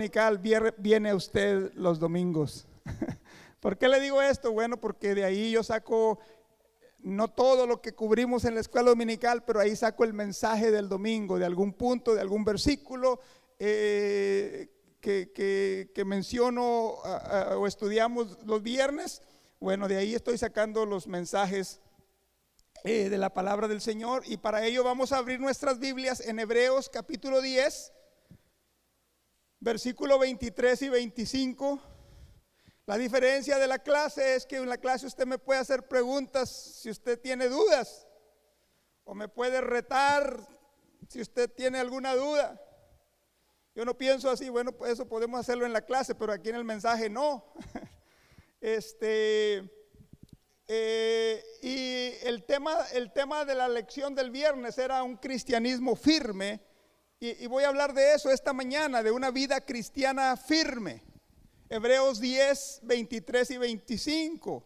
dominical viene usted los domingos. ¿Por qué le digo esto? Bueno, porque de ahí yo saco no todo lo que cubrimos en la escuela dominical, pero ahí saco el mensaje del domingo, de algún punto, de algún versículo que menciono o estudiamos los viernes. Bueno, de ahí estoy sacando los mensajes de la palabra del Señor, y para ello vamos a abrir nuestras Biblias en Hebreos capítulo 10, versículo 23 y 25. La diferencia de la clase es que en la clase usted me puede hacer preguntas si usted tiene dudas, o me puede retar si usted tiene alguna duda. Yo no pienso así, bueno, pues eso podemos hacerlo en la clase, pero aquí en el mensaje no. Y el tema de la lección del viernes era un cristianismo firme, y voy a hablar de eso esta mañana, de una vida cristiana firme. Hebreos 10, 23 y 25.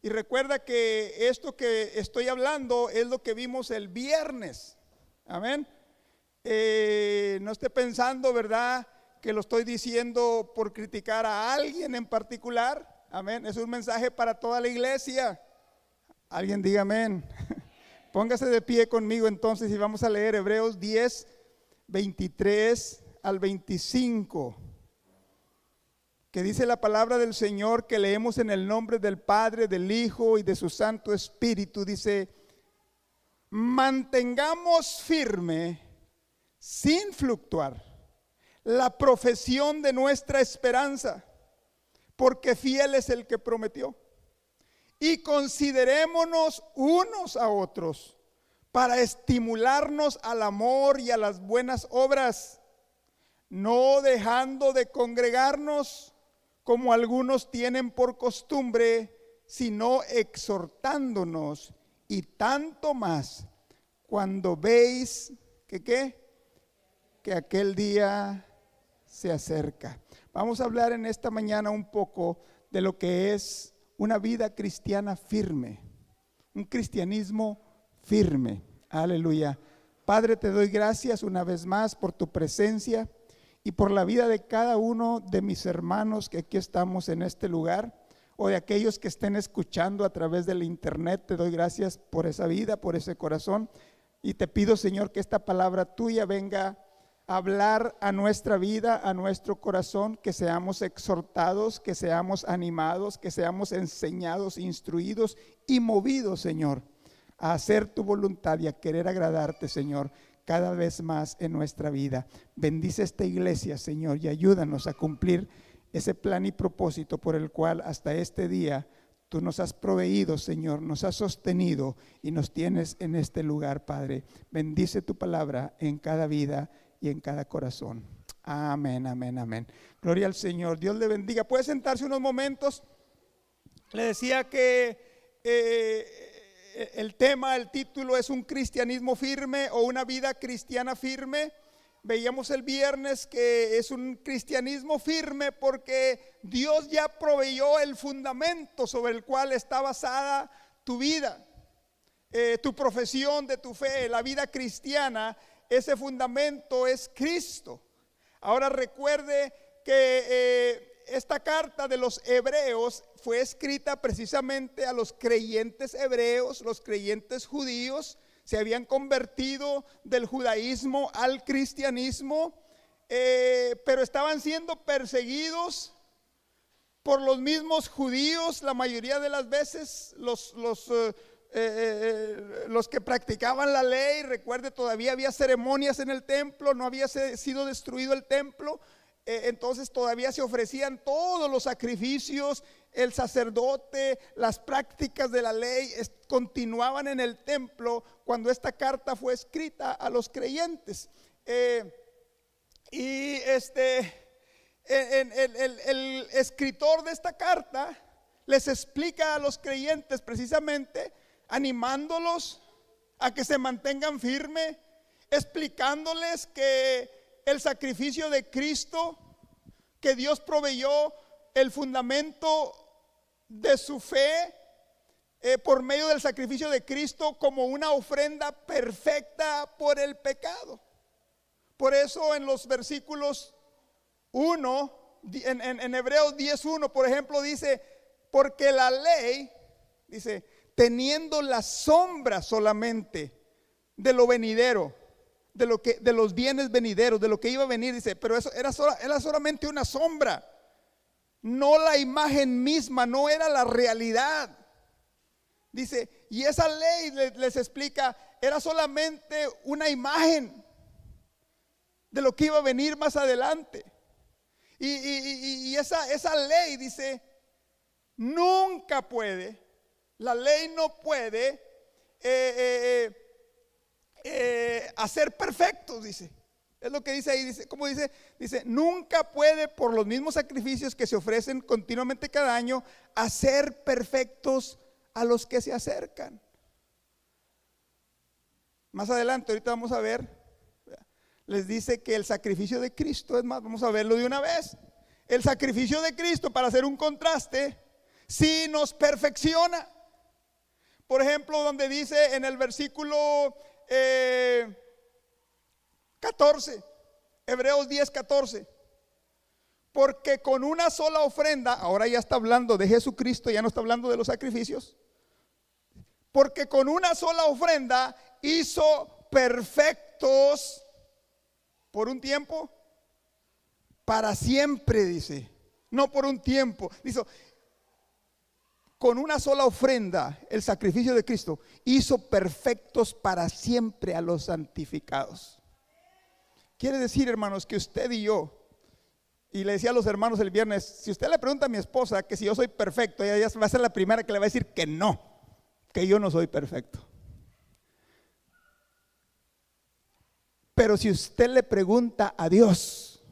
Y recuerda que esto que estoy hablando es lo que vimos el viernes. Amén. No esté pensando, ¿verdad?, que lo estoy diciendo por criticar a alguien en particular. Amén. Es un mensaje para toda la iglesia. Alguien diga amén. Póngase de pie conmigo entonces y vamos a leer Hebreos 10, 23 al 25. Que dice la palabra del Señor, que leemos en el nombre del Padre, del Hijo y de su Santo Espíritu. Dice: mantengamos firme, sin fluctuar, la profesión de nuestra esperanza, porque fiel es el que prometió. Y considerémonos unos a otros para estimularnos al amor y a las buenas obras, no dejando de congregarnos como algunos tienen por costumbre, sino exhortándonos, y tanto más cuando veis que aquel día se acerca. Vamos a hablar en esta mañana un poco de lo que es una vida cristiana firme, un cristianismo firme. Aleluya. Padre, te doy gracias una vez más por tu presencia y por la vida de cada uno de mis hermanos que aquí estamos en este lugar, o de aquellos que estén escuchando a través del internet. Te doy gracias por esa vida, por ese corazón, y te pido, Señor, que esta palabra tuya venga a hablar a nuestra vida, a nuestro corazón, que seamos exhortados, que seamos animados, que seamos enseñados, instruidos y movidos, Señor, a hacer tu voluntad y a querer agradarte, Señor, cada vez más en nuestra vida. Bendice esta iglesia, Señor, y ayúdanos a cumplir ese plan y propósito por el cual hasta este día tú nos has proveído, Señor, nos has sostenido y nos tienes en este lugar, Padre. Bendice tu palabra en cada vida y en cada corazón. Amén, amén, amén. Gloria al Señor. Dios le bendiga. Puede sentarse unos momentos. Le decía que el título es un cristianismo firme o una vida cristiana firme. Veíamos el viernes que es un cristianismo firme porque Dios ya proveyó el fundamento sobre el cual está basada tu vida, tu profesión de tu fe, la vida cristiana. Ese fundamento es Cristo. Ahora recuerde que esta carta de los hebreos fue escrita precisamente a los creyentes hebreos. Los creyentes judíos se habían convertido del judaísmo al cristianismo, pero estaban siendo perseguidos por los mismos judíos. La mayoría de las veces los que practicaban la ley. Recuerde, todavía había ceremonias en el templo, no había sido destruido el templo. Entonces todavía se ofrecían todos los sacrificios. El sacerdote, las prácticas de la ley continuaban en el templo cuando esta carta fue escrita a los creyentes. El escritor de esta carta les explica a los creyentes, precisamente animándolos a que se mantengan firmes, explicándoles que el sacrificio de Cristo, que Dios proveyó el fundamento de su fe por medio del sacrificio de Cristo como una ofrenda perfecta por el pecado. Por eso en los versículos 1, en Hebreos 10:1, por ejemplo, dice, porque la ley, dice, teniendo la sombra solamente de lo venidero, de los bienes venideros, de lo que iba a venir, dice, pero eso era solamente una sombra, no la imagen misma, no era la realidad. Dice, y esa ley les explica, era solamente una imagen de lo que iba a venir más adelante. Y esa ley, dice, nunca puede, la ley no puede hacer perfectos, dice. Es lo que dice ahí, dice, ¿cómo dice? Dice, nunca puede por los mismos sacrificios que se ofrecen continuamente cada año hacer perfectos a los que se acercan. Más adelante, ahorita vamos a ver, les dice que el sacrificio de Cristo, es más, vamos a verlo de una vez. El sacrificio de Cristo, para hacer un contraste, sí nos perfecciona. Por ejemplo, donde dice en el versículo 14, Hebreos 10:14, porque con una sola ofrenda, ahora ya está hablando de Jesucristo, ya no está hablando de los sacrificios, porque con una sola ofrenda hizo perfectos por un tiempo, para siempre, dice, no por un tiempo, dice, con una sola ofrenda, el sacrificio de Cristo hizo perfectos para siempre a los santificados. Quiere decir, hermanos, que usted y yo, y le decía a los hermanos el viernes, si usted le pregunta a mi esposa que si yo soy perfecto, ella va a ser la primera que le va a decir que no, que yo no soy perfecto. Pero si usted le pregunta a Dios,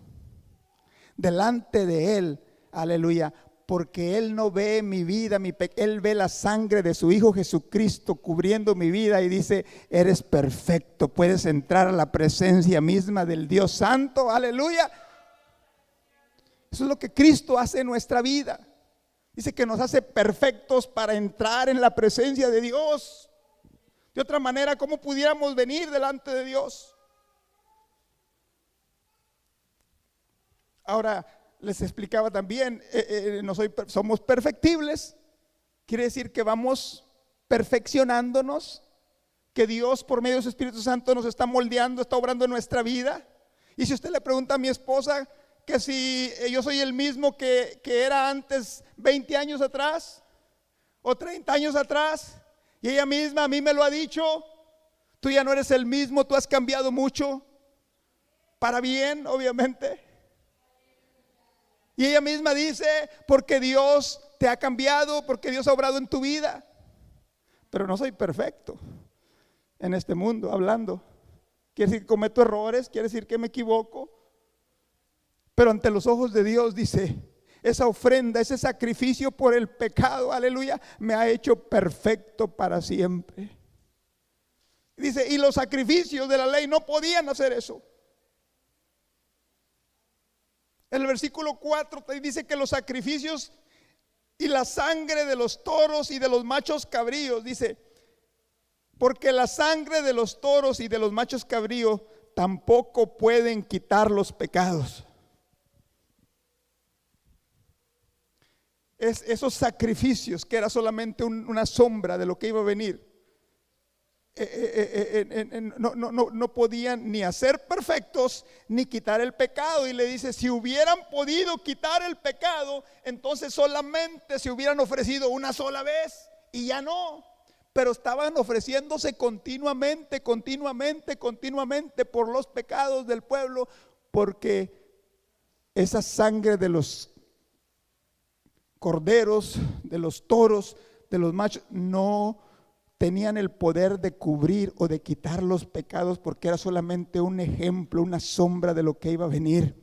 delante de Él, aleluya, porque Él no ve mi vida, Él ve la sangre de su Hijo Jesucristo cubriendo mi vida y dice, eres perfecto, puedes entrar a la presencia misma del Dios Santo, aleluya. Eso es lo que Cristo hace en nuestra vida. Dice que nos hace perfectos para entrar en la presencia de Dios. De otra manera, ¿cómo pudiéramos venir delante de Dios? Ahora, les explicaba también, somos perfectibles. Quiere decir que vamos perfeccionándonos, que Dios por medio de su Espíritu Santo nos está moldeando, está obrando en nuestra vida. Y si usted le pregunta a mi esposa que si yo soy el mismo que era antes 20 años atrás o 30 años atrás, y ella misma a mí me lo ha dicho, tú ya no eres el mismo, tú has cambiado mucho, para bien, obviamente. Y ella misma dice, porque Dios te ha cambiado, porque Dios ha obrado en tu vida. Pero no soy perfecto en este mundo, hablando. Quiere decir que cometo errores, quiere decir que me equivoco. Pero ante los ojos de Dios, dice, esa ofrenda, ese sacrificio por el pecado, aleluya, me ha hecho perfecto para siempre. Dice, y los sacrificios de la ley no podían hacer eso. El versículo 4 dice que los sacrificios y la sangre de los toros y de los machos cabríos, dice, porque la sangre de los toros y de los machos cabríos tampoco pueden quitar los pecados. Esos sacrificios que era solamente una sombra de lo que iba a venir, no podían ni hacer perfectos ni quitar el pecado. Y le dice, si hubieran podido quitar el pecado, entonces solamente se hubieran ofrecido una sola vez y ya no. Pero estaban ofreciéndose continuamente por los pecados del pueblo, porque esa sangre de los corderos, de los toros, de los machos, no tenían el poder de cubrir o de quitar los pecados, porque era solamente un ejemplo, una sombra de lo que iba a venir.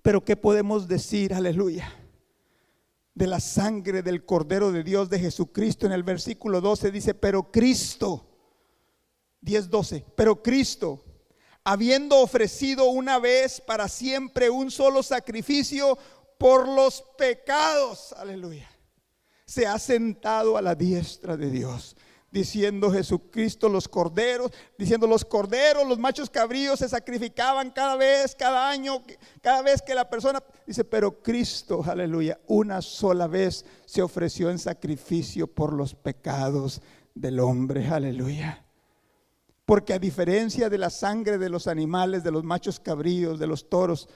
Pero ¿qué podemos decir, aleluya, de la sangre del Cordero de Dios, de Jesucristo? En el versículo 12 dice, pero Cristo, 10:12, pero Cristo, habiendo ofrecido una vez para siempre un solo sacrificio por los pecados, aleluya, se ha sentado a la diestra de Dios. diciendo Jesucristo, los corderos, diciendo los corderos, los machos cabríos se sacrificaban cada vez, cada año, cada vez que la persona, dice, pero Cristo, aleluya, una sola vez se ofreció en sacrificio por los pecados del hombre, aleluya. Porque a diferencia de la sangre de los animales, de los machos cabríos, de los toros,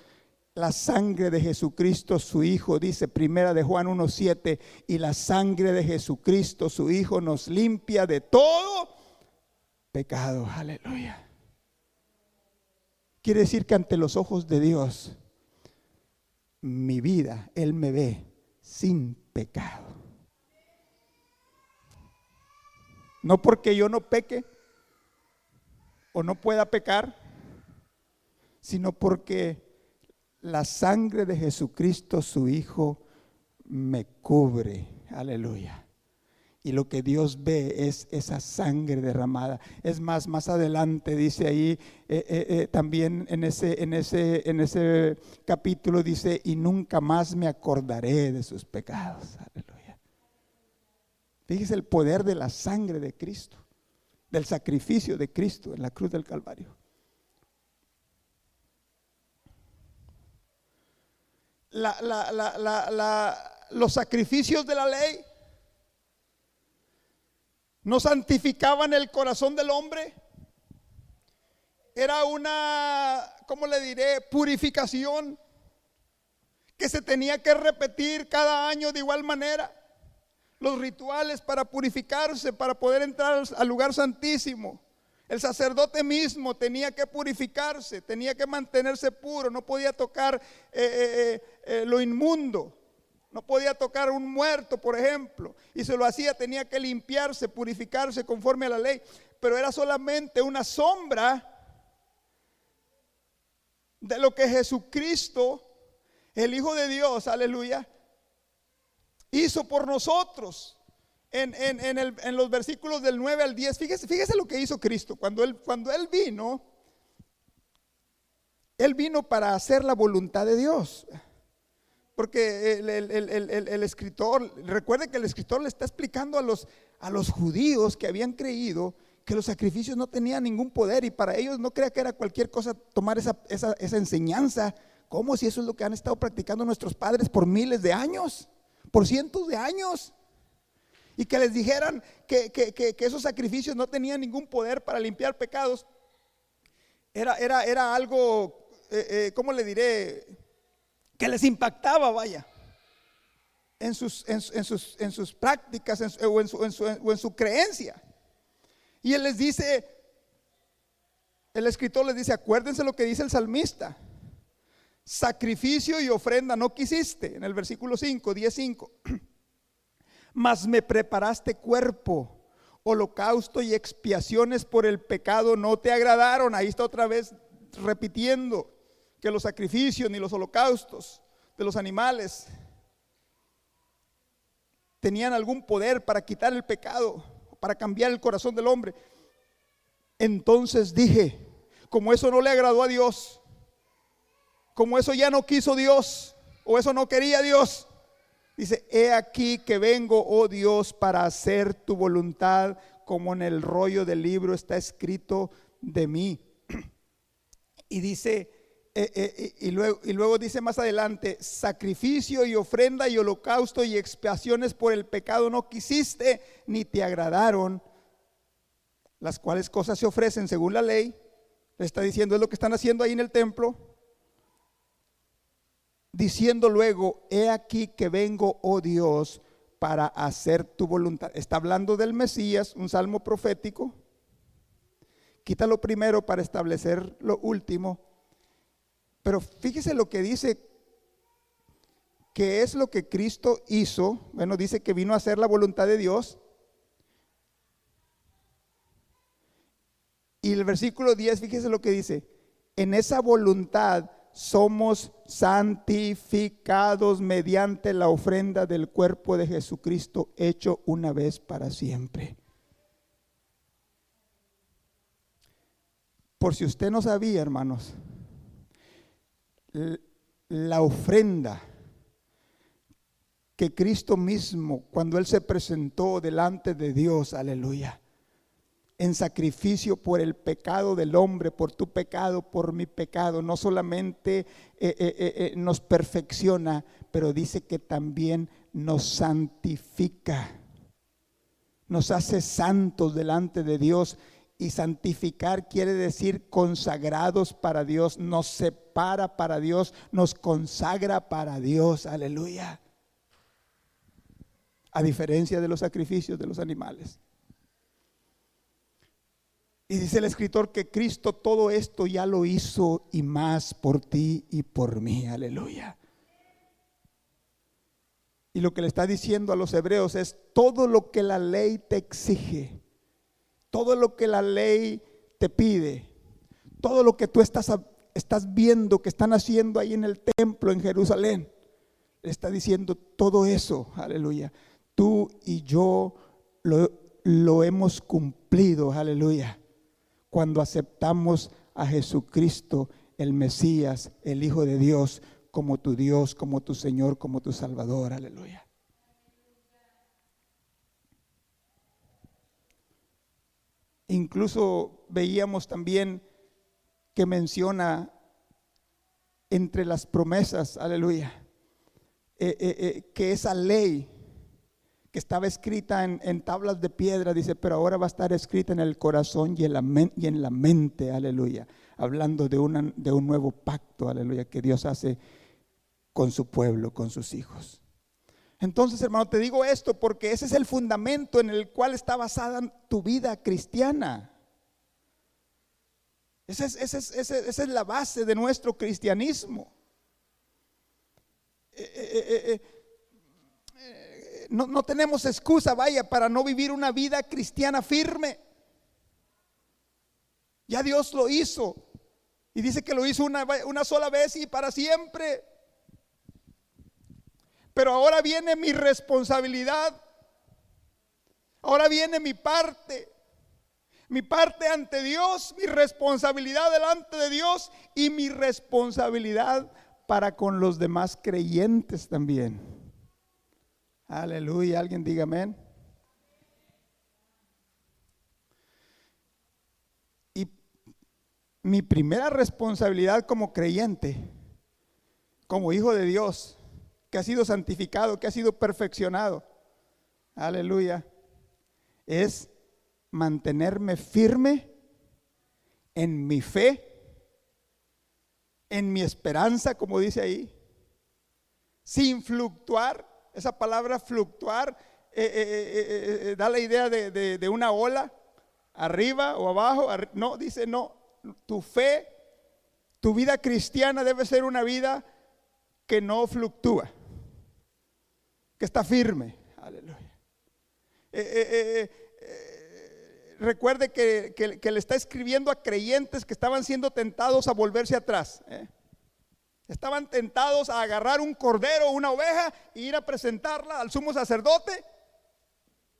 la sangre de Jesucristo, su Hijo, dice Primera de Juan 1:7, y la sangre de Jesucristo, su Hijo, nos limpia de todo pecado, aleluya. Quiere decir que ante los ojos de Dios, mi vida, Él me ve sin pecado. No porque yo no peque o no pueda pecar, sino porque la sangre de Jesucristo, su Hijo, me cubre, aleluya. Y lo que Dios ve es esa sangre derramada. Es más adelante dice ahí, también en ese capítulo dice, y nunca más me acordaré de sus pecados, aleluya. Fíjese el poder de la sangre de Cristo, del sacrificio de Cristo en la cruz del Calvario. Los sacrificios de la ley no santificaban el corazón del hombre. Era una, ¿cómo le diré?, purificación que se tenía que repetir cada año de igual manera. Los rituales para purificarse, para poder entrar al lugar santísimo. El sacerdote mismo tenía que purificarse, tenía que mantenerse puro, no podía tocar lo inmundo, no podía tocar un muerto, por ejemplo, y se lo hacía, tenía que limpiarse, purificarse conforme a la ley, pero era solamente una sombra de lo que Jesucristo, el Hijo de Dios, aleluya, hizo por nosotros. En los versículos del 9 al 10, fíjese lo que hizo Cristo. Cuando él vino para hacer la voluntad de Dios. Porque el escritor, recuerde que el escritor le está explicando a los judíos que habían creído que los sacrificios no tenían ningún poder, y para ellos no crea que era cualquier cosa tomar esa enseñanza. ¿Cómo? Si eso es lo que han estado practicando nuestros padres por miles de años, por cientos de años. Y que les dijeran que esos sacrificios no tenían ningún poder para limpiar pecados. Era algo, ¿cómo le diré?, que les impactaba, vaya, en sus prácticas o en su creencia. Y él les dice, el escritor les dice, acuérdense lo que dice el salmista: sacrificio y ofrenda no quisiste, en el versículo 5, 10:5. Mas me preparaste cuerpo, holocausto y expiaciones por el pecado no te agradaron. Ahí está otra vez repitiendo que los sacrificios ni los holocaustos de los animales tenían algún poder para quitar el pecado, para cambiar el corazón del hombre. Entonces dije, como eso no le agradó a Dios, como eso ya no quiso Dios, o eso no quería Dios, dice, he aquí que vengo, oh Dios, para hacer tu voluntad, como en el rollo del libro está escrito de mí. Y dice, y luego dice más adelante, sacrificio y ofrenda y holocausto y expiaciones por el pecado no quisiste, ni te agradaron, las cuales cosas se ofrecen según la ley. Le está diciendo, es lo que están haciendo ahí en el templo. Diciendo luego, he aquí que vengo, oh Dios, para hacer tu voluntad. Está hablando del Mesías, un salmo profético. Quita lo primero para establecer lo último. Pero fíjese lo que dice, que es lo que Cristo hizo. Bueno, dice que vino a hacer la voluntad de Dios. Y el versículo 10, fíjese lo que dice: en esa voluntad somos santificados mediante la ofrenda del cuerpo de Jesucristo, hecho una vez para siempre. Por si usted no sabía, hermanos, la ofrenda que Cristo mismo, cuando Él se presentó delante de Dios, aleluya, en sacrificio por el pecado del hombre, por tu pecado, por mi pecado. No solamente nos perfecciona, pero dice que también nos santifica, nos hace santos delante de Dios. Y santificar quiere decir consagrados para Dios, nos separa para Dios, nos consagra para Dios, aleluya. A diferencia de los sacrificios de los animales. Y dice el escritor que Cristo todo esto ya lo hizo y más por ti y por mí, aleluya. Y lo que le está diciendo a los hebreos es: todo lo que la ley te exige, todo lo que la ley te pide, todo lo que tú estás viendo que están haciendo ahí en el templo en Jerusalén, le está diciendo todo eso, aleluya. Tú y yo lo hemos cumplido, aleluya, cuando aceptamos a Jesucristo, el Mesías, el Hijo de Dios, como tu Dios, como tu Señor, como tu Salvador, aleluya. Incluso veíamos también que menciona entre las promesas, aleluya, que esa ley que estaba escrita en tablas de piedra, dice, pero ahora va a estar escrita en el corazón y en la mente, aleluya, hablando de un nuevo pacto, aleluya, que Dios hace con su pueblo, con sus hijos. Entonces, hermano, te digo esto porque ese es el fundamento en el cual está basada tu vida cristiana. Esa es la base de nuestro cristianismo. No tenemos excusa, vaya, para no vivir una vida cristiana firme. Ya Dios lo hizo. Y dice que lo hizo una sola vez y para siempre. Pero ahora viene mi responsabilidad. Ahora viene mi parte ante Dios, mi responsabilidad delante de Dios y mi responsabilidad para con los demás creyentes también. Aleluya, alguien diga amén. Y mi primera responsabilidad como creyente, como hijo de Dios, que ha sido santificado, que ha sido perfeccionado, aleluya, es mantenerme firme en mi fe, en mi esperanza, como dice ahí, sin fluctuar. Esa palabra fluctuar da la idea de una ola, arriba o abajo. No, dice no, tu fe, tu vida cristiana debe ser una vida que no fluctúa, que está firme, aleluya. Recuerde que le está escribiendo a creyentes que estaban siendo tentados a volverse atrás. Estaban tentados a agarrar un cordero, una oveja, e ir a presentarla al sumo sacerdote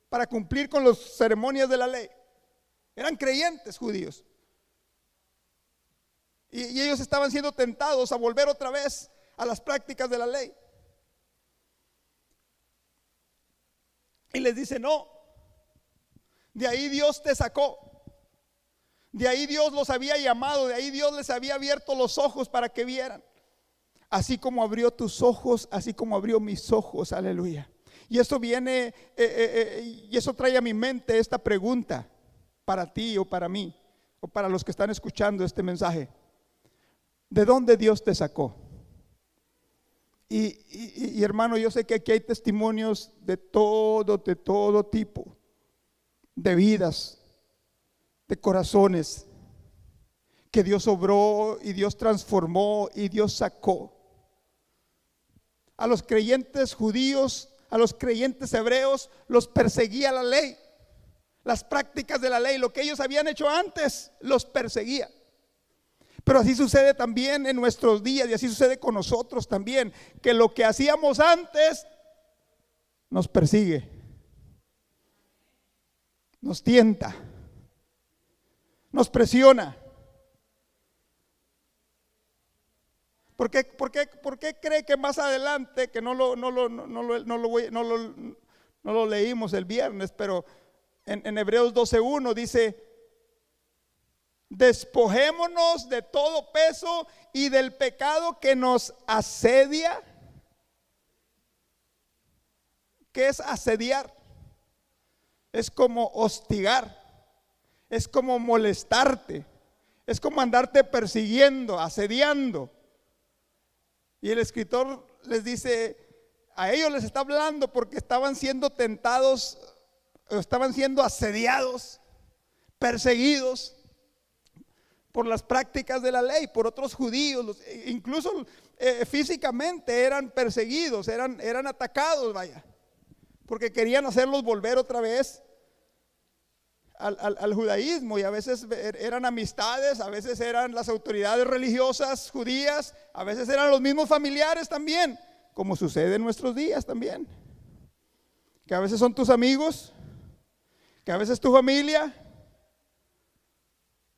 para cumplir con las ceremonias de la ley. Eran creyentes judíos. Y ellos estaban siendo tentados a volver otra vez a las prácticas de la ley. Y les dice: no, de ahí Dios te sacó, de ahí Dios los había llamado, de ahí Dios les había abierto los ojos para que vieran. Así como abrió tus ojos, así como abrió mis ojos, aleluya. Y eso viene, y eso trae a mi mente esta pregunta para ti o para mí, o para los que están escuchando este mensaje: ¿de dónde Dios te sacó? Y hermano, yo sé que aquí hay testimonios de todo tipo, de vidas, de corazones, que Dios obró y Dios transformó y Dios sacó. A los creyentes judíos, a los creyentes hebreos, los perseguía la ley, las prácticas de la ley, lo que ellos habían hecho antes, los perseguía. Pero así sucede también en nuestros días, y así sucede con nosotros también, que lo que hacíamos antes nos persigue, nos tienta, nos presiona. ¿Por qué cree que más adelante, que no lo leímos el viernes, pero en Hebreos 12:1 dice Despojémonos de todo peso y del pecado que nos asedia. ¿Qué es asediar? Es como hostigar, es como molestarte, es como andarte persiguiendo, asediando. Y el escritor les dice, a ellos les está hablando porque estaban siendo tentados, estaban siendo asediados, perseguidos por las prácticas de la ley, por otros judíos, incluso físicamente eran perseguidos, eran atacados, vaya, porque querían hacerlos volver otra vez al judaísmo, y a veces eran amistades, a veces eran las autoridades religiosas judías, a veces eran los mismos familiares también, como sucede en nuestros días también, que a veces son tus amigos, que a veces tu familia.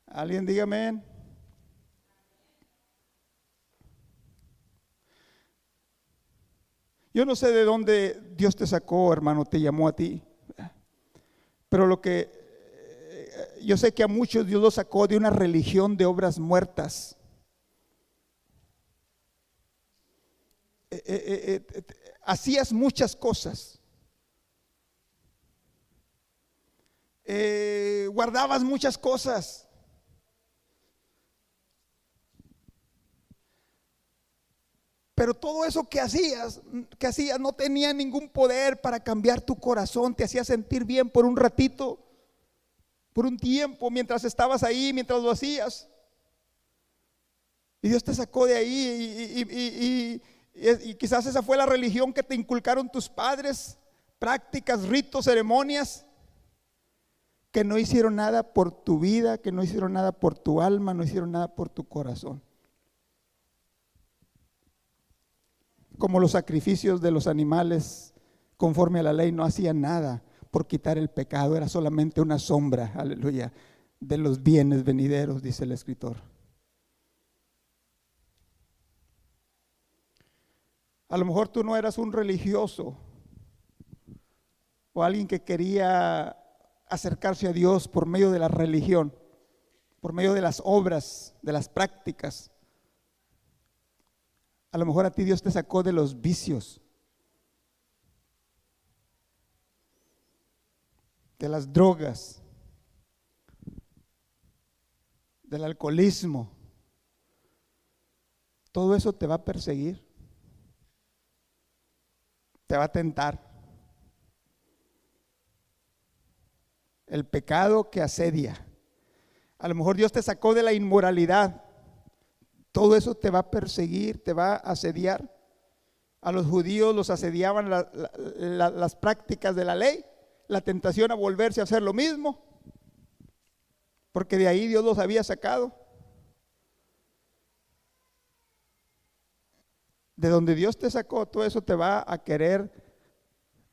Alguien diga amén. Yo no sé de dónde Dios te sacó, hermano, te llamó a ti, pero lo que yo sé que a muchos Dios los sacó de una religión de obras muertas. Hacías muchas cosas, guardabas muchas cosas, pero todo eso que hacías no tenía ningún poder para cambiar tu corazón. Te hacía sentir bien por un ratito, por un tiempo, mientras estabas ahí, mientras lo hacías. Y Dios te sacó de ahí y quizás esa fue la religión que te inculcaron tus padres, prácticas, ritos, ceremonias, que no hicieron nada por tu vida, que no hicieron nada por tu alma, no hicieron nada por tu corazón. Como los sacrificios de los animales conforme a la ley no hacían nada por quitar el pecado, era solamente una sombra, aleluya, de los bienes venideros, dice el escritor. A lo mejor tú no eras un religioso o alguien que quería acercarse a Dios por medio de la religión, por medio de las obras, de las prácticas. A lo mejor a ti Dios te sacó de los vicios, de las drogas, del alcoholismo. Todo eso te va a perseguir, te va a tentar. El pecado que asedia. A lo mejor Dios te sacó de la inmoralidad. Todo eso te va a perseguir, te va a asediar. A los judíos los asediaban las prácticas de la ley, la tentación a volverse a hacer lo mismo, porque de ahí Dios los había sacado. De donde Dios te sacó, todo eso te va a querer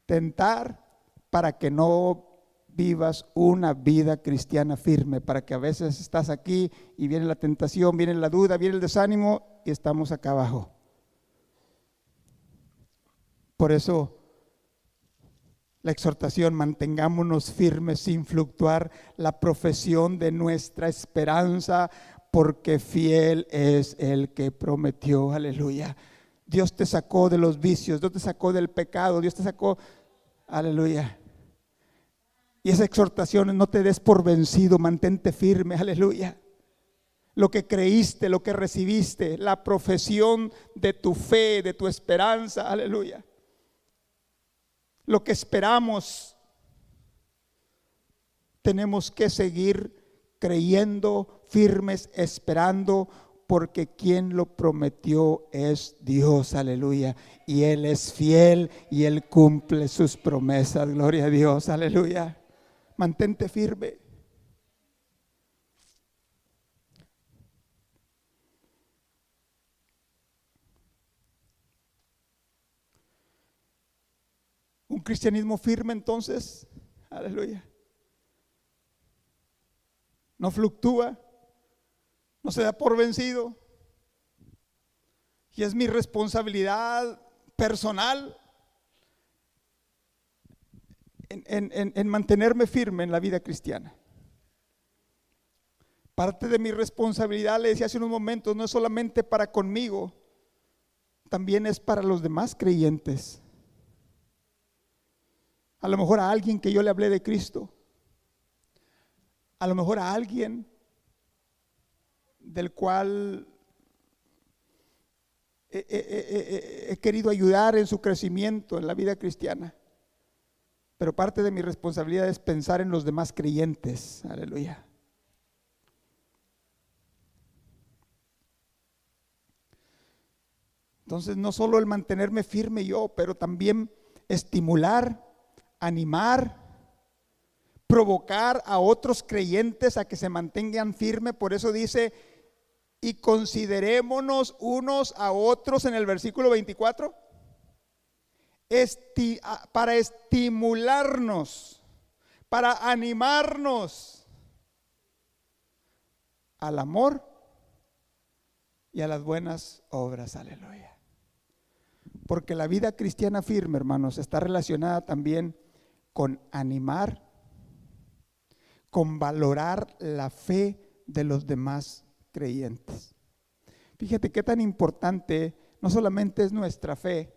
tentar para que no vivas una vida cristiana firme, para que a veces estás aquí y viene la tentación, viene la duda, viene el desánimo y estamos acá abajo. Por eso la exhortación, mantengámonos firmes sin fluctuar la profesión de nuestra esperanza, porque fiel es el que prometió. Aleluya. Dios te sacó de los vicios, Dios te sacó del pecado, Dios te sacó, aleluya. Y esa exhortación es: no te des por vencido, mantente firme, aleluya. Lo que creíste, lo que recibiste, la profesión de tu fe, de tu esperanza, aleluya. Lo que esperamos, tenemos que seguir creyendo, firmes, esperando, porque quien lo prometió es Dios, aleluya. Y Él es fiel y Él cumple sus promesas, gloria a Dios, aleluya. Mantente firme. Un cristianismo firme, entonces, aleluya, no fluctúa, no se da por vencido. Y es mi responsabilidad personal en mantenerme firme en la vida cristiana, Parte de mi responsabilidad, le decía hace unos momentos, no es solamente para conmigo, también es para los demás creyentes. A lo mejor a alguien que yo le hablé de Cristo, a lo mejor a alguien del cual he querido ayudar en su crecimiento en la vida cristiana. Pero parte de mi responsabilidad es pensar en los demás creyentes. Aleluya. Entonces no solo el mantenerme firme yo, pero también estimular, animar, provocar a otros creyentes a que se mantengan firmes. Por eso dice, y considerémonos unos a otros en el versículo 24, para estimularnos, para animarnos al amor y a las buenas obras. Aleluya. Porque la vida cristiana firme, hermanos, está relacionada también con animar, con valorar la fe de los demás creyentes. Fíjate qué tan importante no solamente es nuestra fe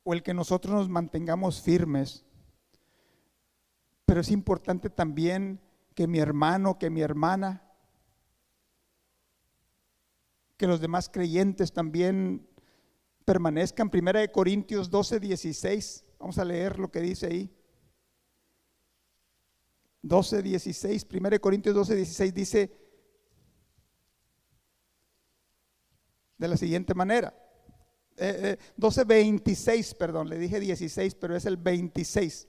o el que nosotros nos mantengamos firmes, pero es importante también que mi hermano, que mi hermana, que los demás creyentes también permanezcan. 1 Corintios 12:16, vamos a leer lo que dice ahí. 12:16, 1 Corintios 12:16 dice de la siguiente manera, 12:26, perdón, le dije 16, pero es el 26.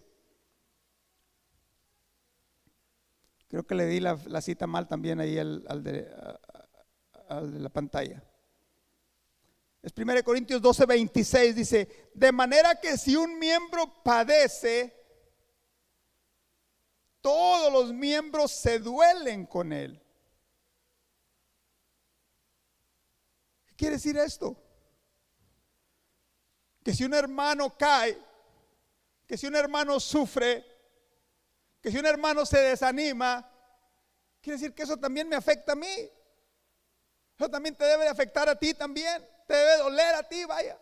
Creo que le di la cita mal también ahí al de la pantalla. Es 1 Corintios 12:26, dice, de manera que si un miembro padece, todos los miembros se duelen con él. ¿Qué quiere decir esto? Que si un hermano cae, que si un hermano sufre, que si un hermano se desanima, quiere decir que eso también me afecta a mí. Eso también te debe de afectar a ti también. Te debe doler a ti, vaya.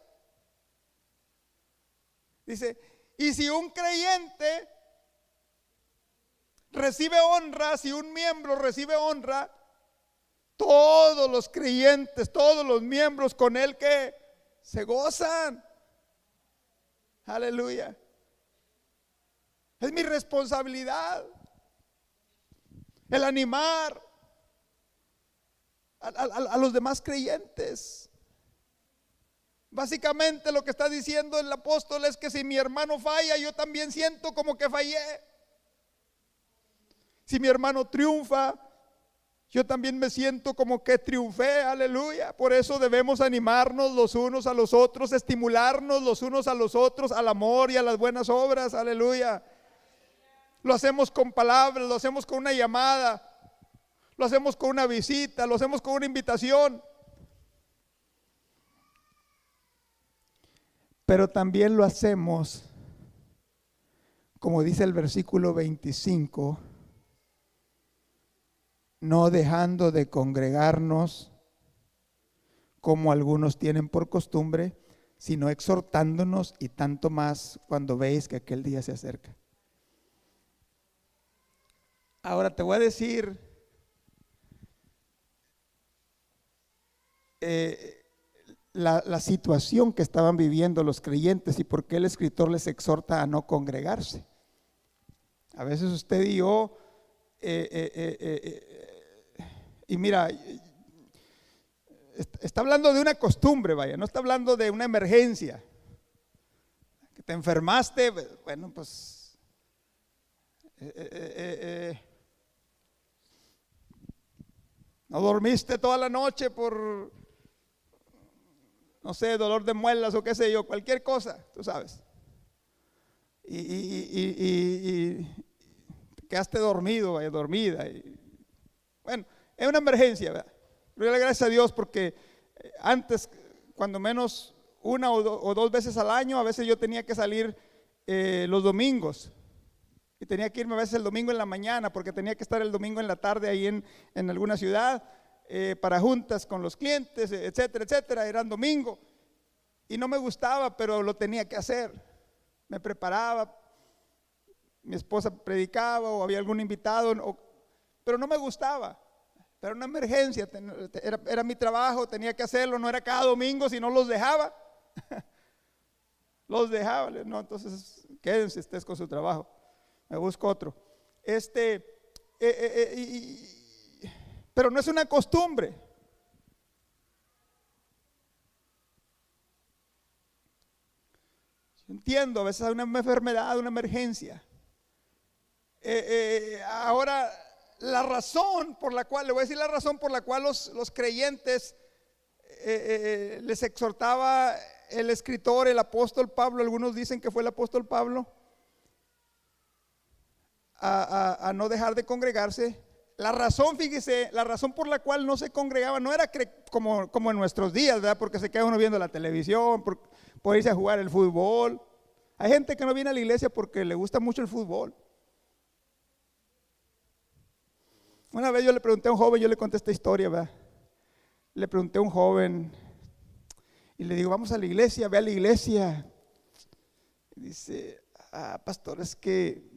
Dice, y si un creyente recibe honra, si un miembro recibe honra, todos los creyentes, todos los miembros con él que se gozan. Aleluya. Es mi responsabilidad el animar a los demás creyentes. Básicamente lo que está diciendo el apóstol es que si mi hermano falla, yo también siento como que fallé. Si mi hermano triunfa, yo también me siento como que triunfé. Aleluya. Por eso debemos animarnos los unos a los otros, estimularnos los unos a los otros al amor y a las buenas obras. Aleluya. Lo hacemos con palabras, lo hacemos con una llamada, lo hacemos con una visita, lo hacemos con una invitación. Pero también lo hacemos, como dice el versículo 25, no dejando de congregarnos como algunos tienen por costumbre, sino exhortándonos, y tanto más cuando veis que aquel día se acerca. Ahora te voy a decir, la situación que estaban viviendo los creyentes y por qué el escritor les exhorta a no congregarse. A veces usted y yo, y mira, está hablando de una costumbre, vaya, no está hablando de una emergencia. Que te enfermaste, bueno, pues no dormiste toda la noche por, no sé, dolor de muelas o qué sé yo, cualquier cosa, tú sabes. Y te quedaste dormido, vaya, dormida. Bueno, es una emergencia, ¿verdad? Pero gracias a Dios porque antes, cuando menos una o dos veces al año, a veces yo tenía que salir los domingos. Y tenía que irme a veces el domingo en la mañana, porque tenía que estar el domingo en la tarde ahí en alguna ciudad, para juntas con los clientes, etcétera, etcétera. Era domingo y no me gustaba, pero lo tenía que hacer. Me preparaba, mi esposa predicaba o había algún invitado, pero no me gustaba. Era una emergencia, era mi trabajo, tenía que hacerlo, no era cada domingo, si no los dejaba. Los dejaba, no, entonces quédense ustedes con su trabajo, me busco otro. Pero no es una costumbre. Yo entiendo, a veces hay una enfermedad, una emergencia. Ahora, la razón por la cual, le voy a decir la razón por la cual los creyentes les exhortaba el escritor, el apóstol Pablo, algunos dicen que fue el apóstol Pablo, a no dejar de congregarse. La razón, fíjese, la razón por la cual no se congregaba no era como en nuestros días, ¿verdad? Porque se queda uno viendo la televisión, por irse a jugar el fútbol. Hay gente que no viene a la iglesia porque le gusta mucho el fútbol. Una vez yo le pregunté a un joven, yo le conté esta historia, ¿verdad? Le pregunté a un joven y le digo, vamos a la iglesia, ve a la iglesia. Y dice, pastor, es que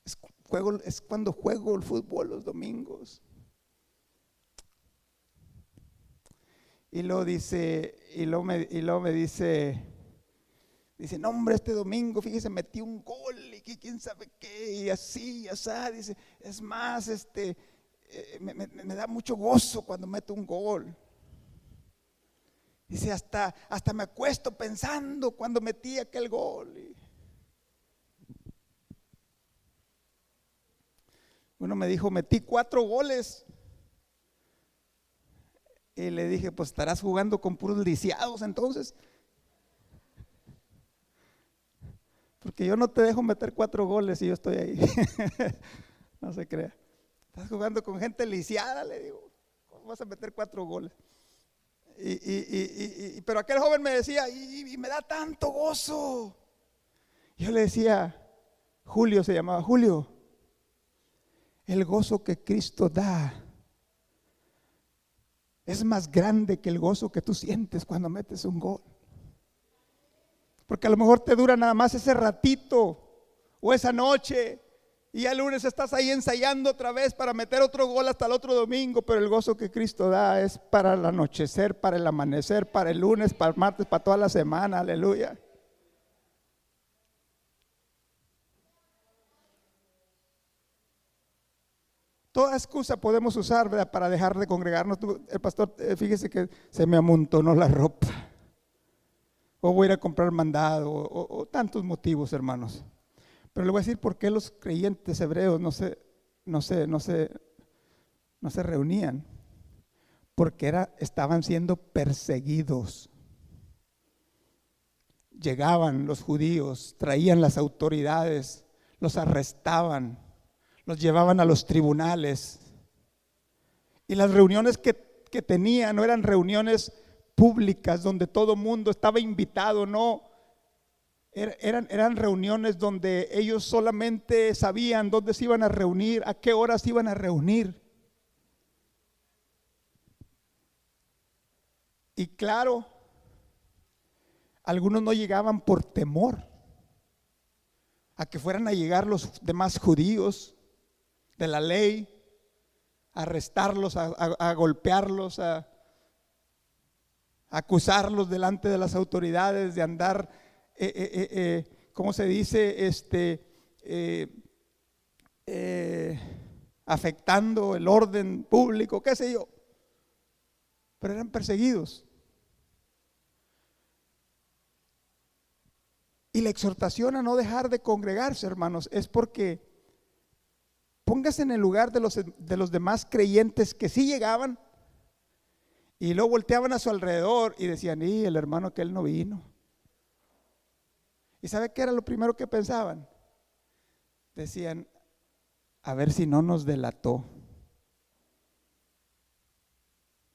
es cuando juego el fútbol los domingos. Y luego dice, y luego me dice, no hombre, este domingo, fíjese, metí un gol y quién sabe qué, y así, dice, es más, me da mucho gozo cuando meto un gol. Dice, hasta me acuesto pensando cuando metí aquel gol. Uno me dijo, metí 4 goles. Y le dije, pues estarás jugando con puros lisiados entonces. Porque yo no te dejo meter 4 goles si yo estoy ahí. No se crea. Estás jugando con gente lisiada, le digo. ¿Cómo vas a meter 4 goles? Pero aquel joven me decía, y me da tanto gozo. Yo le decía, Julio se llamaba, Julio, el gozo que Cristo da es más grande que el gozo que tú sientes cuando metes un gol. Porque a lo mejor te dura nada más ese ratito o esa noche, y ya el lunes estás ahí ensayando otra vez para meter otro gol hasta el otro domingo. Pero el gozo que Cristo da es para el anochecer, para el amanecer, para el lunes, para el martes, para toda la semana. Aleluya. Toda excusa podemos usar, ¿verdad?, para dejar de congregarnos. El pastor, fíjese que se me amontonó la ropa, o voy a ir a comprar mandado, o tantos motivos, hermanos. Pero le voy a decir por qué los creyentes hebreos no se reunían. Porque estaban siendo perseguidos. Llegaban los judíos, traían las autoridades, los arrestaban, los llevaban a los tribunales. Y las reuniones que tenían no eran reuniones públicas donde todo mundo estaba invitado, no. Eran reuniones donde ellos solamente sabían dónde se iban a reunir, a qué horas se iban a reunir. Y claro, algunos no llegaban por temor a que fueran a llegar los demás judíos de la ley, a arrestarlos, a golpearlos, a acusarlos delante de las autoridades de andar ¿cómo se dice? Afectando el orden público, qué sé yo. Pero eran perseguidos. Y la exhortación a no dejar de congregarse, hermanos, es porque póngase en el lugar de los demás creyentes que sí llegaban y luego volteaban a su alrededor y decían, y el hermano aquel no vino. ¿Y sabe qué era lo primero que pensaban? Decían, a ver si no nos delató.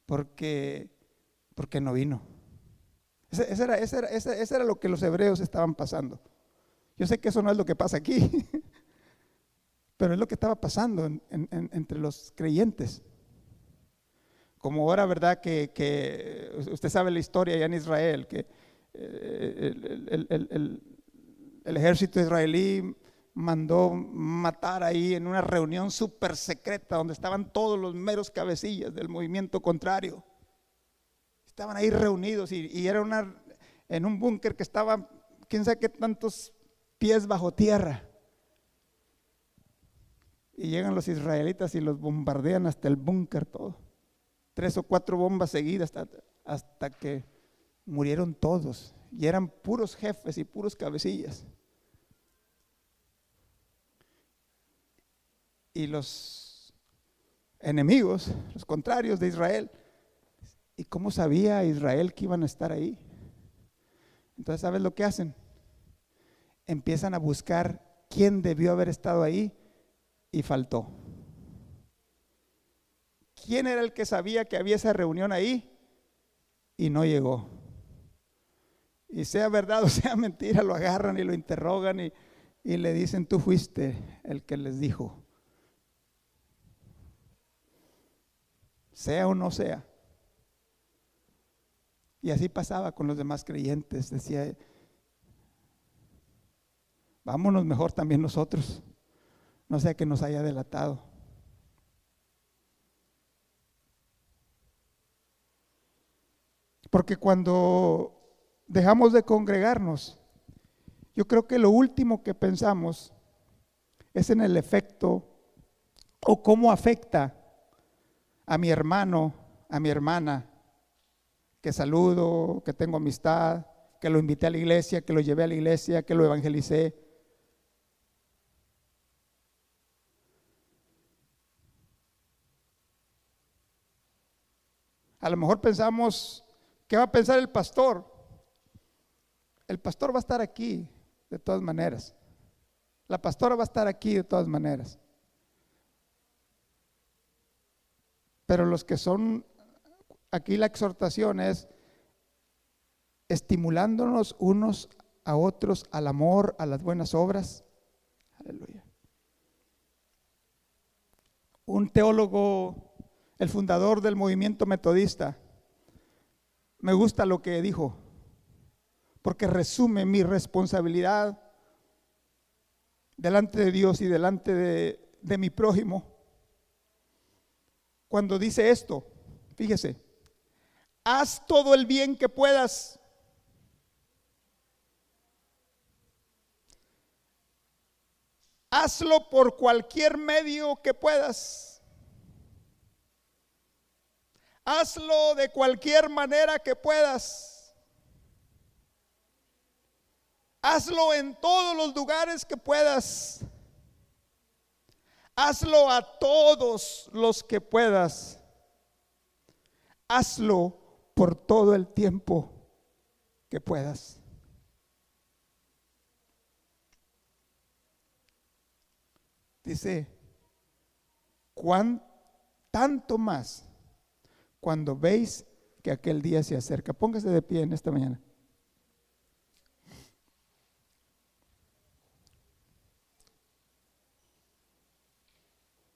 Porque no vino. Ese era lo que los hebreos estaban pasando. Yo sé que eso no es lo que pasa aquí. Pero es lo que estaba pasando entre los creyentes. Como ahora, ¿verdad? Que usted sabe la historia allá en Israel, que el ejército israelí mandó matar ahí en una reunión súper secreta donde estaban todos los meros cabecillas del movimiento contrario. Estaban ahí reunidos y era en un búnker que estaba, quién sabe qué tantos pies bajo tierra. Y llegan los israelitas y los bombardean hasta el búnker todo. 3 o 4 bombas seguidas hasta que murieron todos. Y eran puros jefes y puros cabecillas. Y los enemigos, los contrarios de Israel, ¿y cómo sabía Israel que iban a estar ahí? Entonces, ¿sabes lo que hacen? Empiezan a buscar quién debió haber estado ahí y faltó. ¿Quién era el que sabía que había esa reunión ahí y no llegó? Y sea verdad o sea mentira, lo agarran y lo interrogan y le dicen: tú fuiste el que les dijo. Sea o no sea. Y así pasaba con los demás creyentes. Decía: vámonos mejor también nosotros, no sea que nos haya delatado. Porque cuando dejamos de congregarnos, yo creo que lo último que pensamos es en el efecto o cómo afecta a mi hermano, a mi hermana, que saludo, que tengo amistad, que lo invité a la iglesia, que lo llevé a la iglesia, que lo evangelicé. A lo mejor pensamos: ¿qué va a pensar el pastor? El pastor va a estar aquí de todas maneras. La pastora va a estar aquí de todas maneras. Pero los que son, aquí la exhortación es estimulándonos unos a otros al amor, a las buenas obras. Aleluya. Un teólogo, el fundador del movimiento metodista, me gusta lo que dijo, porque resume mi responsabilidad delante de Dios y delante de mi prójimo. Cuando dice esto, fíjese: haz todo el bien que puedas. Hazlo por cualquier medio que puedas. Hazlo de cualquier manera que puedas. Hazlo en todos los lugares que puedas. Hazlo a todos los que puedas. Hazlo por todo el tiempo que puedas. Dice: tanto más cuando veis que aquel día se acerca. Póngase de pie en esta mañana.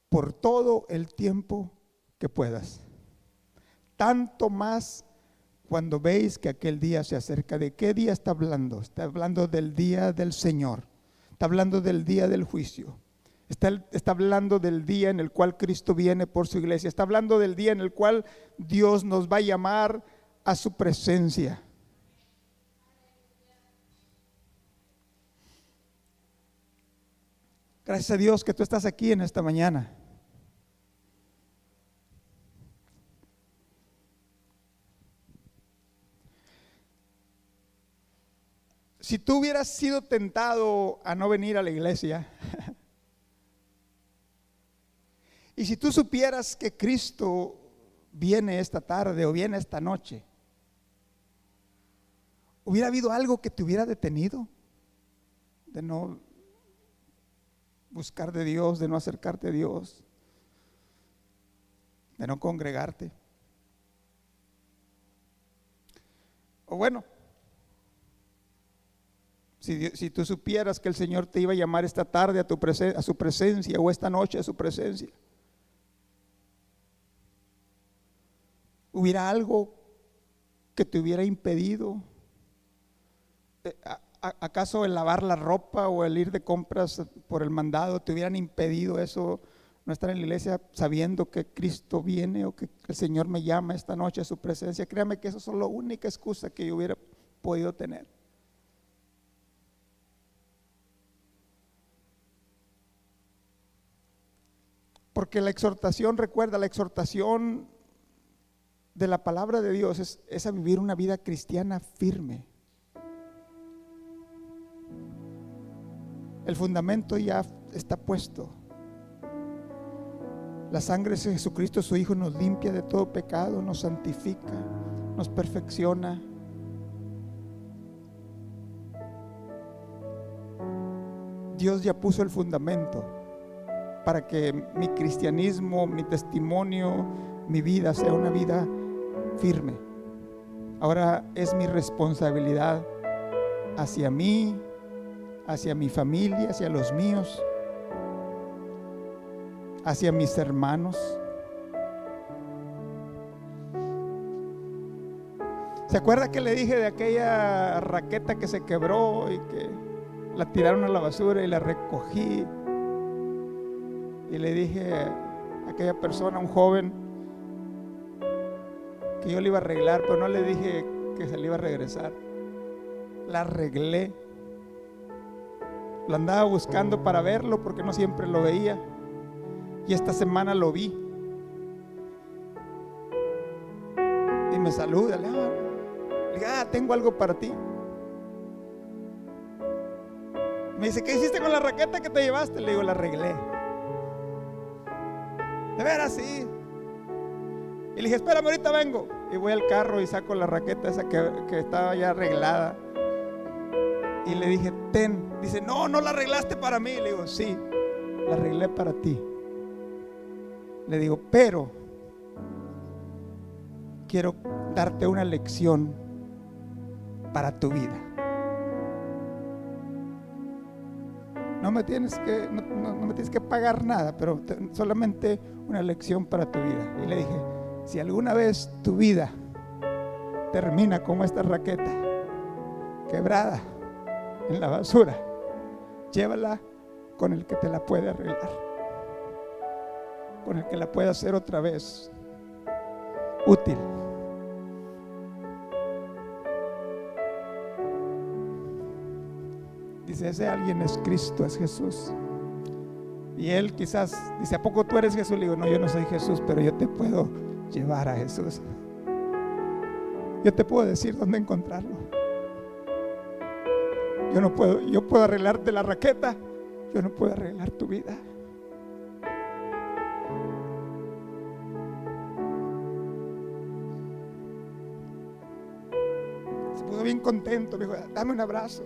Por todo el tiempo que puedas. Tanto más cuando veis que aquel día se acerca. ¿De qué día está hablando? Está hablando del día del Señor. Está hablando del día del juicio. Está hablando del día en el cual Cristo viene por su iglesia. Está hablando del día en el cual Dios nos va a llamar a su presencia. Gracias a Dios que tú estás aquí en esta mañana. Si tú hubieras sido tentado a no venir a la iglesia, y si tú supieras que Cristo viene esta tarde o viene esta noche, ¿hubiera habido algo que te hubiera detenido de no buscar de Dios, de no acercarte a Dios, de no congregarte? O bueno, Si tú supieras que el Señor te iba a llamar esta tarde a su presencia, o esta noche a su presencia, ¿hubiera algo que te hubiera impedido? ¿Acaso el lavar la ropa o el ir de compras por el mandado te hubieran impedido eso? No estar en la iglesia sabiendo que Cristo viene, o que el Señor me llama esta noche a su presencia. Créame que eso es la única excusa que yo hubiera podido tener. Porque la exhortación, recuerda, la exhortación de la palabra de Dios es a vivir una vida cristiana firme. El fundamento ya está puesto. La sangre de Jesucristo, su Hijo, nos limpia de todo pecado, nos santifica, nos perfecciona. Dios ya puso el fundamento para que mi cristianismo, mi testimonio, mi vida sea una vida firme. Ahora es mi responsabilidad hacia mí, hacia mi familia, hacia los míos, hacia mis hermanos. ¿Se acuerda que le dije de aquella raqueta que se quebró y que la tiraron a la basura y la recogí? Y le dije a aquella persona, un joven, que yo le iba a arreglar, pero no le dije que se le iba a regresar. La arreglé. Lo andaba buscando para verlo porque no siempre lo veía. Y esta semana lo vi. Y me saluda. Le dije, tengo algo para ti. Me dice, ¿qué hiciste con la raqueta que te llevaste? Le digo, la arreglé. De veras, sí. Y le dije, espérame, ahorita vengo. Y voy al carro y saco la raqueta esa que estaba ya arreglada. Y le dije, ten. Dice, no la arreglaste para mí. Le digo, sí, la arreglé para ti. Le digo, pero quiero darte una lección para tu vida. No me tienes que pagar nada, pero solamente una lección para tu vida. Y le dije, si alguna vez tu vida termina como esta raqueta, quebrada en la basura, llévala con el que te la puede arreglar, con el que la puede hacer otra vez útil. Dice, ese alguien es Cristo, es Jesús. Y él quizás dice, ¿a poco tú eres Jesús? Le digo, no, yo no soy Jesús, pero yo te puedo llevar a Jesús. Yo te puedo decir dónde encontrarlo. Yo puedo arreglarte la raqueta, yo no puedo arreglar tu vida. Se puso bien contento, me dijo, dame un abrazo.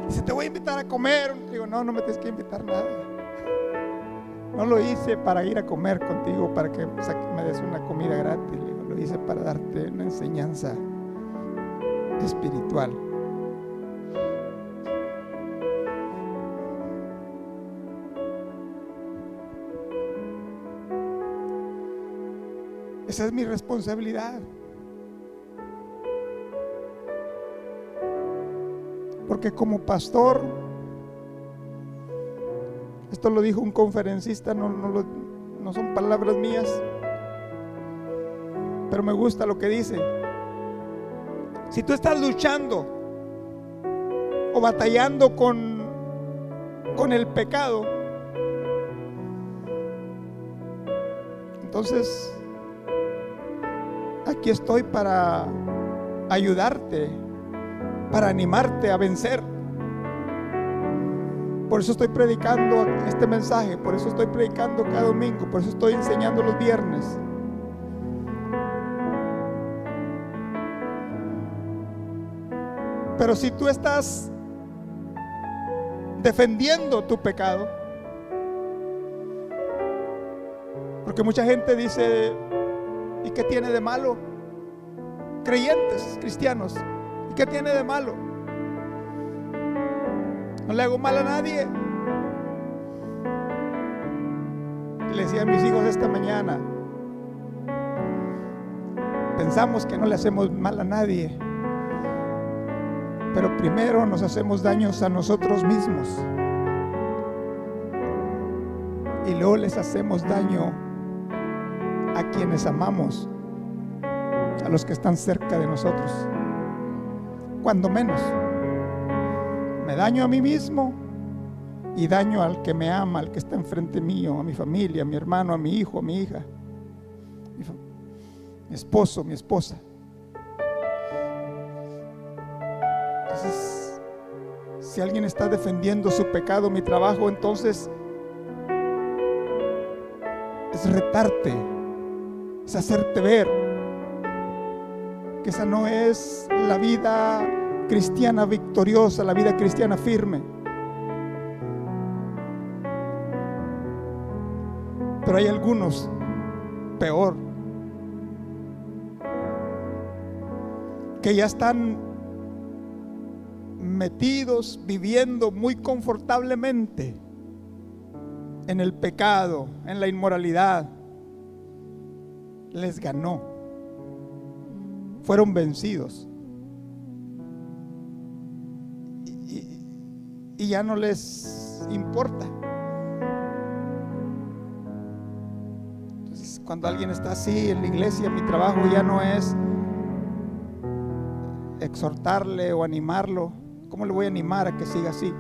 Dice, te voy a invitar a comer. Digo, no me tienes que invitar nada. No lo hice para ir a comer contigo, para que me des una comida gratis. Digo, lo hice para darte una enseñanza espiritual. Esa es mi responsabilidad. Porque como pastor, esto lo dijo un conferencista, no son palabras mías, pero me gusta lo que dice. Si tú estás luchando o batallando con el pecado, entonces aquí estoy para ayudarte, para animarte a vencer. Por eso estoy predicando este mensaje, por eso estoy predicando cada domingo, por eso estoy enseñando los viernes. Pero si tú estás defendiendo tu pecado, porque mucha gente dice, ¿y qué tiene de malo? Creyentes, cristianos, ¿y qué tiene de malo? No le hago mal a nadie. Le decía a mis hijos esta mañana, pensamos que no le hacemos mal a nadie, pero primero nos hacemos daños a nosotros mismos y luego les hacemos daño a quienes amamos, a los que están cerca de nosotros. Cuando menos me daño a mí mismo y daño al que me ama, al que está enfrente mío, a mi familia, a mi hermano, a mi hijo, a mi hija, mi esposo, mi esposa. Entonces, si alguien está defendiendo su pecado, mi trabajo entonces es retarte, es hacerte ver que esa no es la vida cristiana victoriosa, la vida cristiana firme. Pero hay algunos peor, que ya están metidos, viviendo muy confortablemente en el pecado, en la inmoralidad. Les ganó, fueron vencidos y ya no les importa. Entonces, cuando alguien está así en la iglesia, mi trabajo ya no es exhortarle o animarlo. ¿Cómo le voy a animar a que siga así?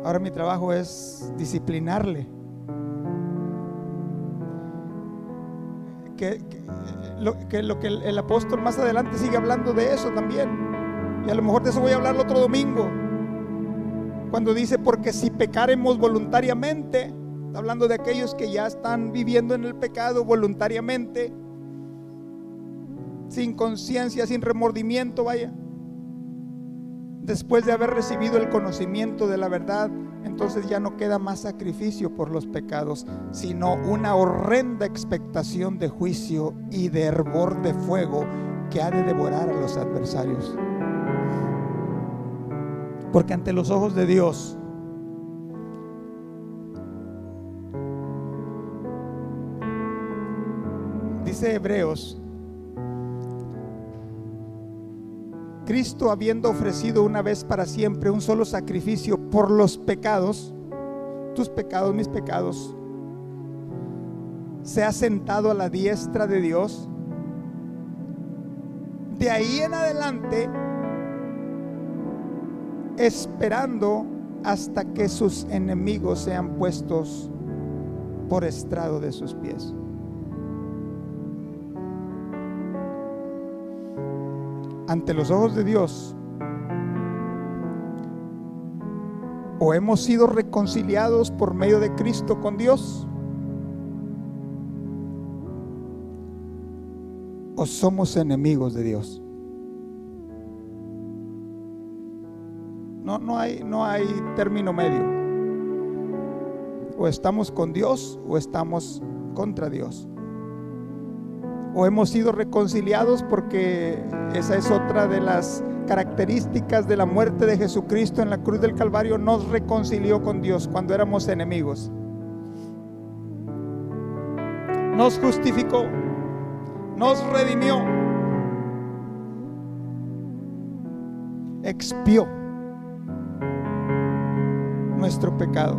Ahora mi trabajo es disciplinarle. Que el apóstol más adelante sigue hablando de eso también. Y a lo mejor de eso voy a hablar el otro domingo. Cuando dice, porque si pecaremos voluntariamente, está hablando de aquellos que ya están viviendo en el pecado voluntariamente, sin conciencia, sin remordimiento, vaya. Después de haber recibido el conocimiento de la verdad, entonces ya no queda más sacrificio por los pecados, sino una horrenda expectación de juicio y de hervor de fuego que ha de devorar a los adversarios. Porque ante los ojos de Dios, dice Hebreos, Cristo, habiendo ofrecido una vez para siempre un solo sacrificio por los pecados, tus pecados, mis pecados, se ha sentado a la diestra de Dios. De ahí en adelante, esperando hasta que sus enemigos sean puestos por estrado de sus pies. Ante los ojos de Dios, o hemos sido reconciliados por medio de Cristo con Dios, o somos enemigos de Dios. No hay término medio. O estamos con Dios o estamos contra Dios. O hemos sido reconciliados, porque esa es otra de las características de la muerte de Jesucristo en la cruz del Calvario. Nos reconcilió con Dios cuando éramos enemigos. Nos justificó, nos redimió, expió nuestro pecado,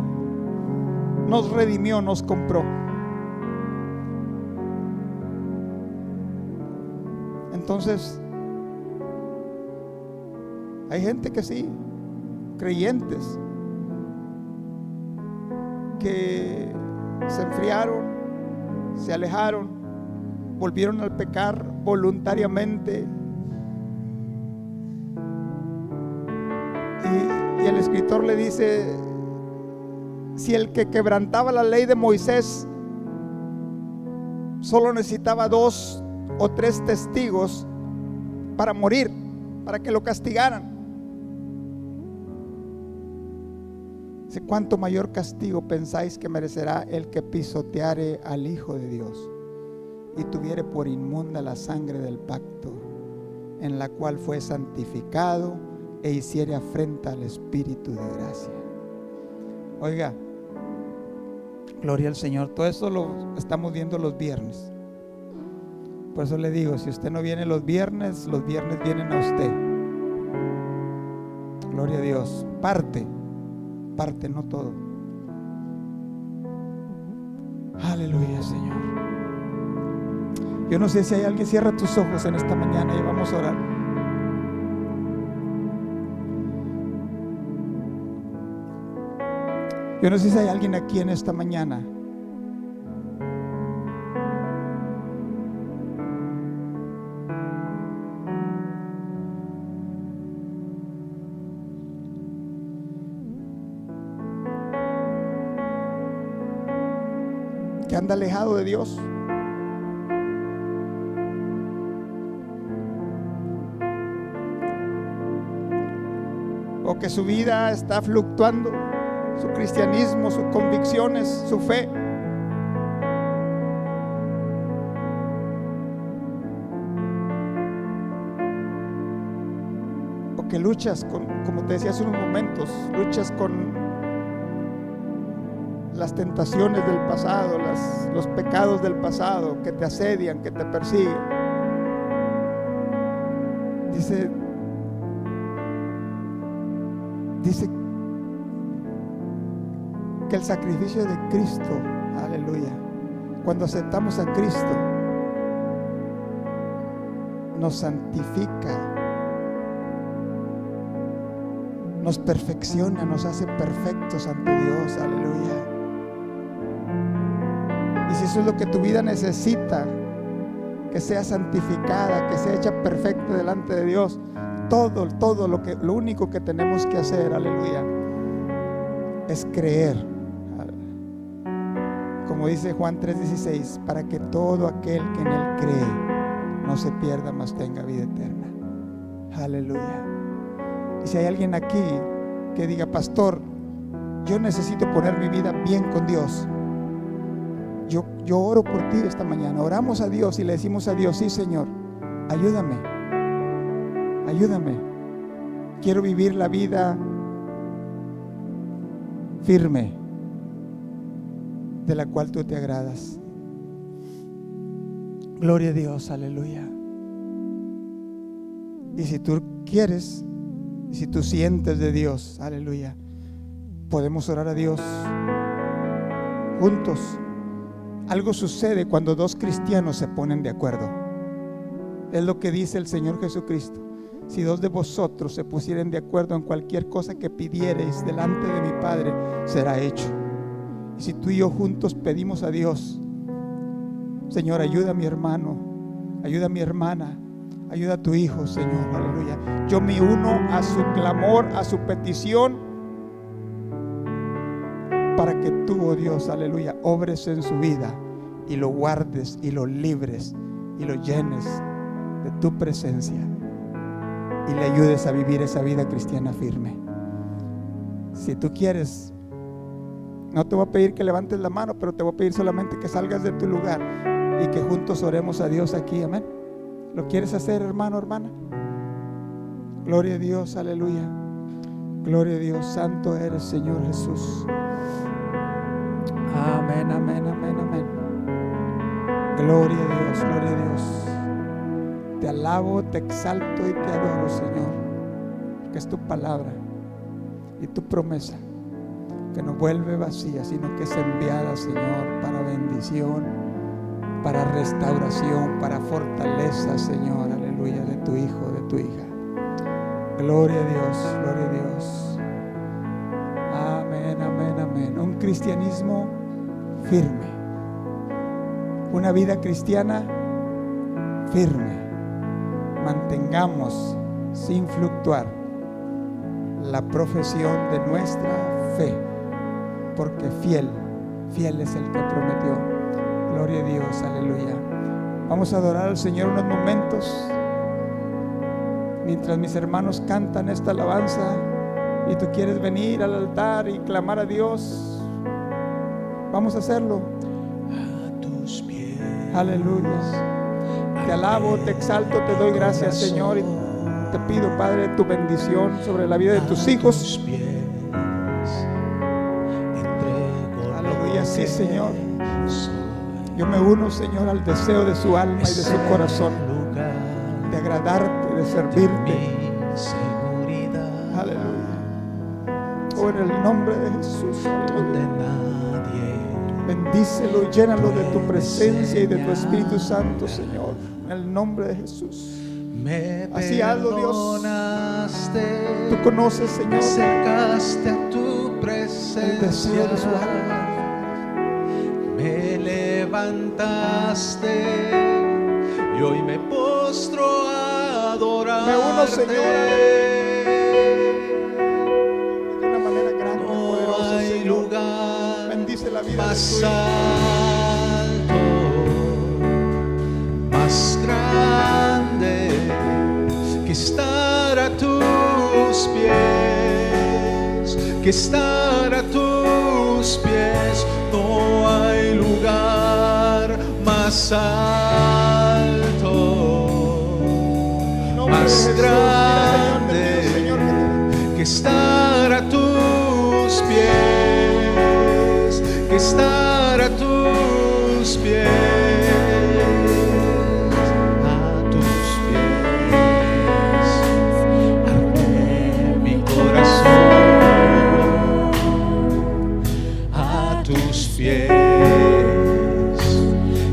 nos redimió, nos compró. Entonces, hay gente que sí, creyentes, que se enfriaron, se alejaron, volvieron al pecar voluntariamente. Y el escritor le dice, si el que quebrantaba la ley de Moisés solo necesitaba 2 o 3 testigos para morir, para que lo castigaran, dice, ¿cuánto mayor castigo pensáis que merecerá el que pisoteare al Hijo de Dios y tuviere por inmunda la sangre del pacto en la cual fue santificado e hiciere afrenta al Espíritu de gracia. Oiga, gloria al Señor. Todo eso lo estamos viendo los viernes. Por eso le digo, si usted no viene los viernes vienen a usted. Gloria a Dios. Parte, no todo. Aleluya, Señor. Yo no sé si hay alguien, cierra tus ojos en esta mañana y vamos a orar. Yo no sé si hay alguien aquí en esta mañana que anda alejado de Dios. O que su vida está fluctuando, su cristianismo, sus convicciones, su fe. O que luchas con, como te decía hace unos momentos, luchas con las tentaciones del pasado, los pecados del pasado que te asedian, que te persiguen. Dice que el sacrificio de Cristo, aleluya, cuando aceptamos a Cristo, nos santifica, nos perfecciona, nos hace perfectos ante Dios, aleluya. Y si eso es lo que tu vida necesita, que sea santificada, que sea hecha perfecta delante de Dios, todo lo único que tenemos que hacer, aleluya, es creer. Como dice Juan 3:16, para que todo aquel que en Él cree no se pierda, mas tenga vida eterna. Aleluya. Y si hay alguien aquí que diga, pastor, yo necesito poner mi vida bien con Dios, yo oro por ti esta mañana. Oramos a Dios y le decimos a Dios, sí, Señor, ayúdame. Quiero vivir la vida firme, de la cual tú te agradas. Gloria a Dios, aleluya. Y si tú quieres, si tú sientes de Dios, aleluya, podemos orar a Dios juntos. Algo sucede cuando dos cristianos se ponen de acuerdo. Es lo que dice el Señor Jesucristo. Si dos de vosotros se pusieren de acuerdo en cualquier cosa que pidiereis delante de mi Padre, será hecho. Y si tú y yo juntos pedimos a Dios, Señor, ayuda a mi hermano, ayuda a mi hermana, ayuda a tu hijo, Señor, aleluya. Yo me uno a su clamor, a su petición, para que tú, oh Dios, aleluya, obres en su vida y lo guardes y lo libres y lo llenes de tu presencia y le ayudes a vivir esa vida cristiana firme. Si tú quieres, no te voy a pedir que levantes la mano, pero te voy a pedir solamente que salgas de tu lugar y que juntos oremos a Dios aquí, amén. ¿Lo quieres hacer, hermano, hermana? Gloria a Dios, aleluya. Gloria a Dios, santo eres, Señor Jesús. Amén, amén, amén, amén. Gloria a Dios, gloria a Dios. Te alabo, te exalto y te adoro, Señor, porque es tu palabra y tu promesa que no vuelve vacía, sino que es enviada, Señor, para bendición, para restauración, para fortaleza, Señor, aleluya, de tu hijo, de tu hija. Gloria a Dios, gloria a Dios. Amén, amén, amén. Un cristianismo firme, una vida cristiana firme. Mantengamos sin fluctuar la profesión de nuestra fe, porque fiel es el que prometió. Gloria a Dios, aleluya. Vamos a adorar al Señor unos momentos mientras mis hermanos cantan esta alabanza y tú quieres venir al altar y clamar a Dios. Vamos a hacerlo. A tus pies, Aleluya. Te alabo, te exalto, te doy gracias, Señor, y te pido, Padre, tu bendición sobre la vida de tus hijos. Aleluya, sí, Señor. Yo me uno, Señor, al deseo de su alma y de su corazón, de agradarte, de servirte. Aleluya. Oh, en el nombre de Jesús. Bendícelo y llénalo de tu presencia y de tu Espíritu Santo, Señor. En el nombre de Jesús. Así hazlo, Dios. Tú conoces, Señor, acercaste a tu presencia, el deseo de su alma. Me levantaste y hoy me postro a adorarte. Me uno, Señor, de una manera grande, poderosa, hay Señor. lugar Bendice la vida más de alto, más grande que estar a tus pies, que estar a tus pies. No hay lugar más alto, más grande que estar a tus pies, que estar a tus pies, a tus pies. Arde mi corazón, a tus pies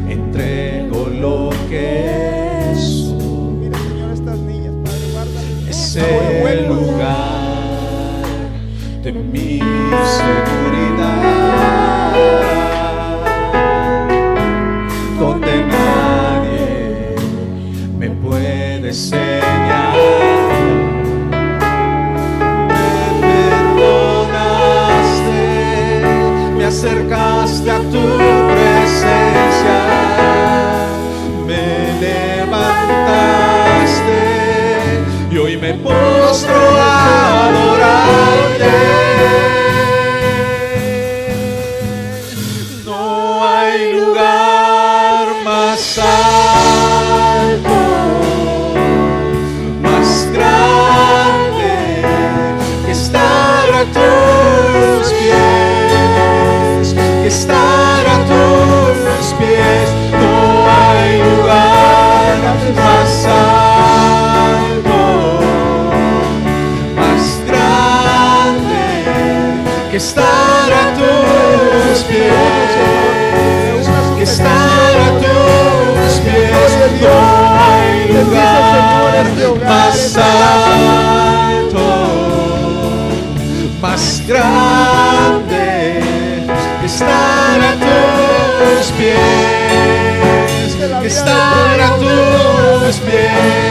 entrego lo que soy. Mira, Señor, estas niñas, Padre, guárdalas. Es el lugar de mi seguridad, donde nadie me puede señalar. Me perdonaste, me acercaste a tu presencia, me levantaste y hoy me postro a adorarte. No hay lugar más alto, más grande que estar a tus pies, que estar a tus pies. No hay lugar más alto, más grande que estar a tus pies, que estar a tus pies. No hay lugar más alto, más grande que estar a tus pies, que estar a tus pies.